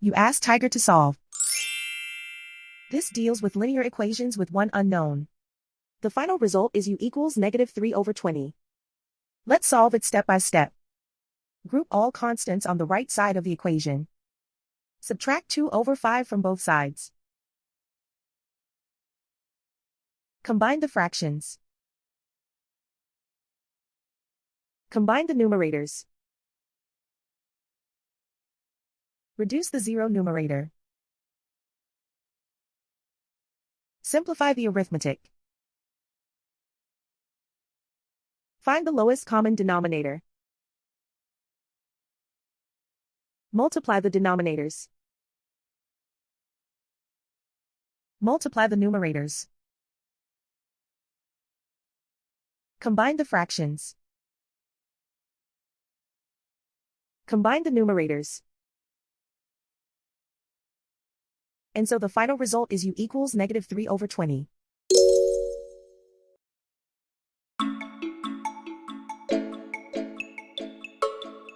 You ask Tiger to solve. This deals with linear equations with one unknown. The final result is u equals -3/20. Let's solve it step by step. Group all constants on the right side of the equation. Subtract 2/5 from both sides. Combine the fractions. Combine the numerators. Reduce the zero numerator. Simplify the arithmetic. Find the lowest common denominator. Multiply the denominators. Multiply the numerators. Combine the fractions. Combine the numerators. And so the final result is u equals -3/20.